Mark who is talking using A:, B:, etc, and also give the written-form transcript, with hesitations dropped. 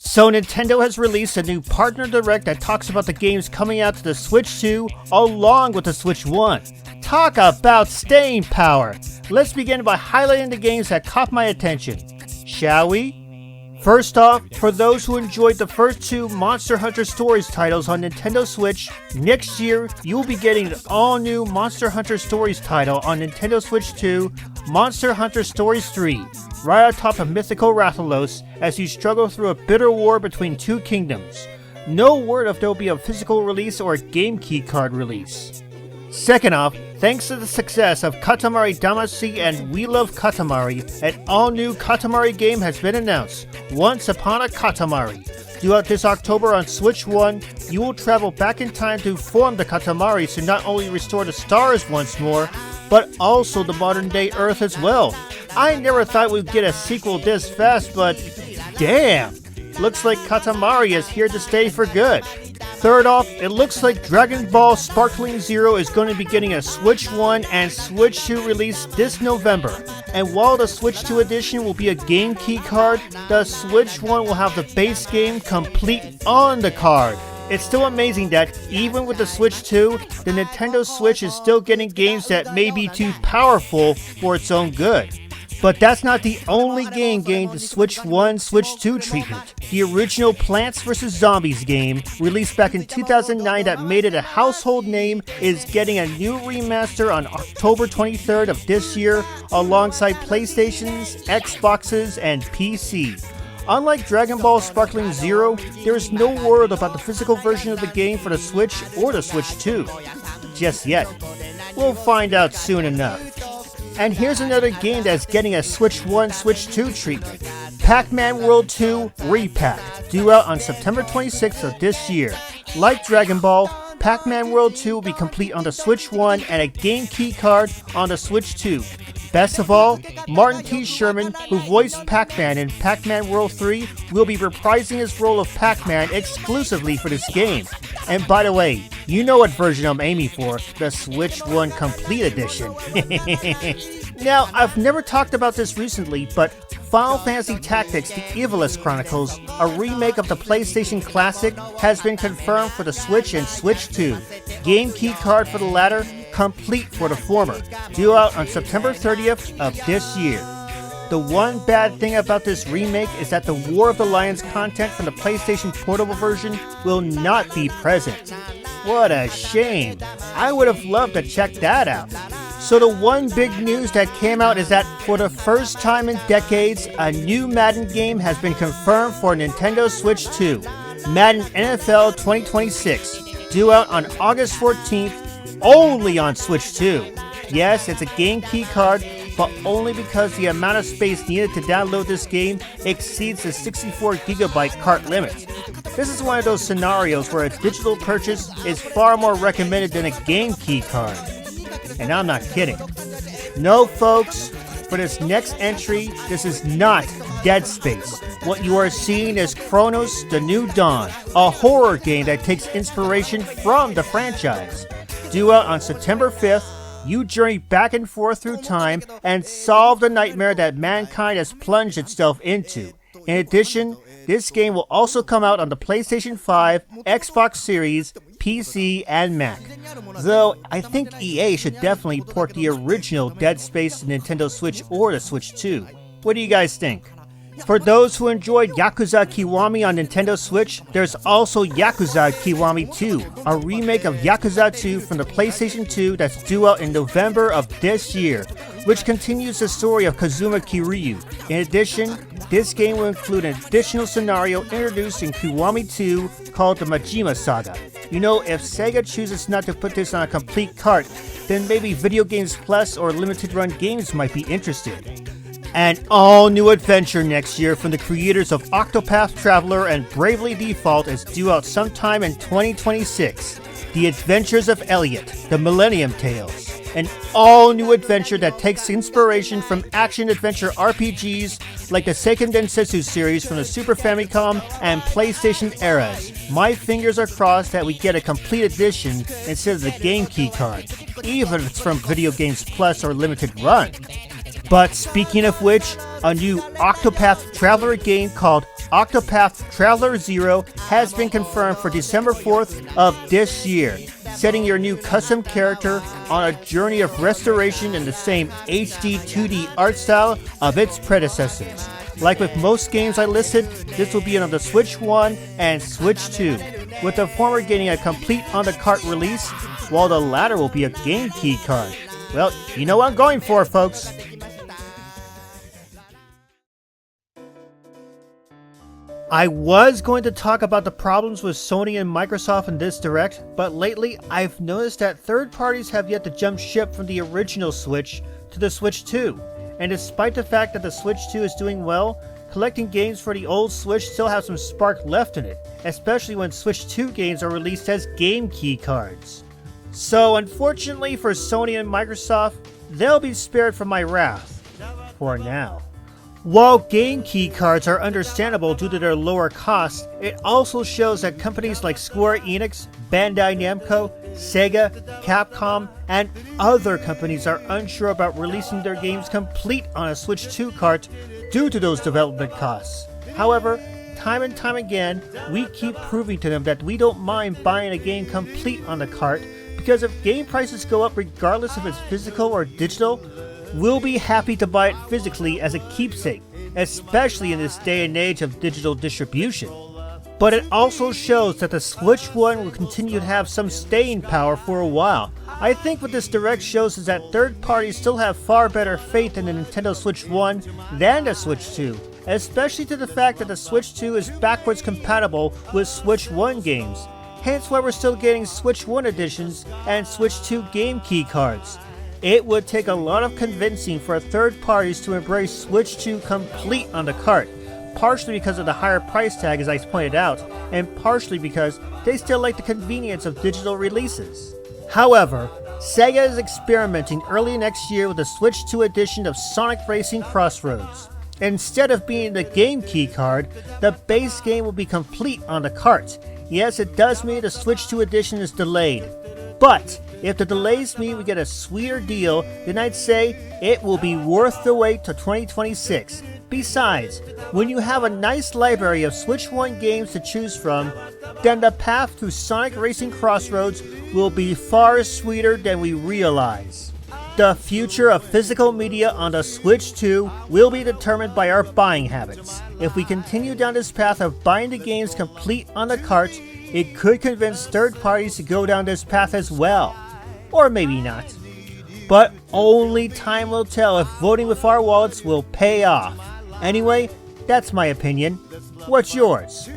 A: So Nintendo has released a new partner direct that talks about the games coming out to the Switch 2 along with the Switch 1. Talk about staying power! Let's begin by highlighting the games that caught my attention. Shall we? First off, for those who enjoyed the first two Monster Hunter Stories titles on Nintendo Switch, next year you'll be getting an all-new Monster Hunter Stories title on Nintendo Switch 2, Monster Hunter Stories 3, right atop of Mythical Rathalos as you struggle through a bitter war between two kingdoms. No word if there'll be a physical release or a game key card release. Second off, thanks to the success of Katamari Damacy and We Love Katamari, an all-new Katamari game has been announced, Once Upon a Katamari. Due out this October on Switch 1, you will travel back in time to form the Katamaris to not only restore the stars once more, but also the modern-day Earth as well. I never thought we'd get a sequel this fast, but damn! Looks like Katamari is here to stay for good. Third off, it looks like Dragon Ball Sparkling Zero is going to be getting a Switch 1 and Switch 2 release this November. And while the Switch 2 edition will be a game key card, the Switch 1 will have the base game complete on the card. It's still amazing that, even with the Switch 2, the Nintendo Switch is still getting games that may be too powerful for its own good. But that's not the only game getting the Switch 1, Switch 2 treatment. The original Plants vs. Zombies game, released back in 2009 that made it a household name, is getting a new remaster on October 23rd of this year, alongside PlayStations, Xboxes, and PC. Unlike Dragon Ball Sparkling Zero, there is no word about the physical version of the game for the Switch or the Switch 2. Just yet. We'll find out soon enough. And here's another game that's getting a Switch 1, Switch 2 treatment. Pac-Man World 2 Repack, due out on September 26th of this year. Like Dragon Ball, Pac-Man World 2 will be complete on the Switch 1 and a game key card on the Switch 2. Best of all, Martin T. Sherman, who voiced Pac-Man in Pac-Man World 3, will be reprising his role of Pac-Man exclusively for this game. And by the way, you know what version I'm aiming for, the Switch 1 Complete Edition. Now, I've never talked about this recently, but Final Fantasy Tactics The Evilist Chronicles, a remake of the PlayStation Classic, has been confirmed for the Switch and Switch 2. Game key card for the latter, complete for the former, due out on September 30th of this year. The one bad thing about this remake is that the War of the Lions content from the PlayStation Portable version will not be present. What a shame. I would have loved to check that out. So the one big news that came out is that for the first time in decades, a new Madden game has been confirmed for Nintendo Switch 2. Madden NFL 2026, due out on August 14th, only on Switch 2. Yes, it's a game key card, but only because the amount of space needed to download this game exceeds the 64GB cart limit. This is one of those scenarios where a digital purchase is far more recommended than a game key card. And I'm not kidding. No, folks, for this next entry, this is not Dead Space. What you are seeing is Chronos: The New Dawn, a horror game that takes inspiration from the franchise. Due out on September 5th, you journey back and forth through time and solve the nightmare that mankind has plunged itself into. In addition, this game will also come out on the PlayStation 5, Xbox Series, PC, and Mac. Though, I think EA should definitely port the original Dead Space to Nintendo Switch or the Switch 2. What do you guys think? For those who enjoyed Yakuza Kiwami on Nintendo Switch, there's also Yakuza Kiwami 2, a remake of Yakuza 2 from the PlayStation 2 that's due out in November of this year, which continues the story of Kazuma Kiryu. In addition, this game will include an additional scenario introduced in Kiwami 2 called the Majima Saga. You know, if Sega chooses not to put this on a complete cart, then maybe Video Games Plus or Limited Run Games might be interested. An all-new adventure next year from the creators of Octopath Traveler and Bravely Default is due out sometime in 2026. The Adventures of Elliot, The Millennium Tales. An all-new adventure that takes inspiration from action-adventure RPGs like the Seiken Densetsu series from the Super Famicom and PlayStation eras. My fingers are crossed that we get a complete edition instead of the game key card, even if it's from Video Games Plus or Limited Run. But speaking of which, a new Octopath Traveler game called Octopath Traveler 0 has been confirmed for December 4th of this year, setting your new custom character on a journey of restoration in the same HD 2D art style of its predecessors. Like with most games I listed, this will be on the Switch 1 and Switch 2, with the former getting a complete on-the-cart release, while the latter will be a game key card. Well, you know what I'm going for, folks. I was going to talk about the problems with Sony and Microsoft in this Direct, but lately I've noticed that third parties have yet to jump ship from the original Switch to the Switch 2. And despite the fact that the Switch 2 is doing well, collecting games for the old Switch still have some spark left in it, especially when Switch 2 games are released as game key cards. So unfortunately for Sony and Microsoft, they'll be spared from my wrath. For now. While game key cards are understandable due to their lower cost, it also shows that companies like Square Enix, Bandai Namco, Sega, Capcom, and other companies are unsure about releasing their games complete on a Switch 2 cart due to those development costs. However, time and time again, we keep proving to them that we don't mind buying a game complete on the cart, because if game prices go up regardless if it's physical or digital, we'll be happy to buy it physically as a keepsake, especially in this day and age of digital distribution. But it also shows that the Switch 1 will continue to have some staying power for a while. I think what this Direct shows is that third parties still have far better faith in the Nintendo Switch 1 than the Switch 2, especially to the fact that the Switch 2 is backwards compatible with Switch 1 games, hence why we're still getting Switch 1 editions and Switch 2 game key cards. It would take a lot of convincing for third parties to embrace Switch 2 complete on the cart, partially because of the higher price tag as I pointed out, and partially because they still like the convenience of digital releases. However, Sega is experimenting early next year with a Switch 2 edition of Sonic Racing Crossroads. Instead of being the game key card, the base game will be complete on the cart. Yes, it does mean the Switch 2 edition is delayed, but if the delays mean we get a sweeter deal, then I'd say it will be worth the wait till 2026. Besides, when you have a nice library of Switch 1 games to choose from, then the path to Sonic Racing Crossroads will be far sweeter than we realize. The future of physical media on the Switch 2 will be determined by our buying habits. If we continue down this path of buying the games complete on the cart, it could convince third parties to go down this path as well. Or maybe not. But only time will tell if voting with our wallets will pay off. Anyway, that's my opinion. What's yours?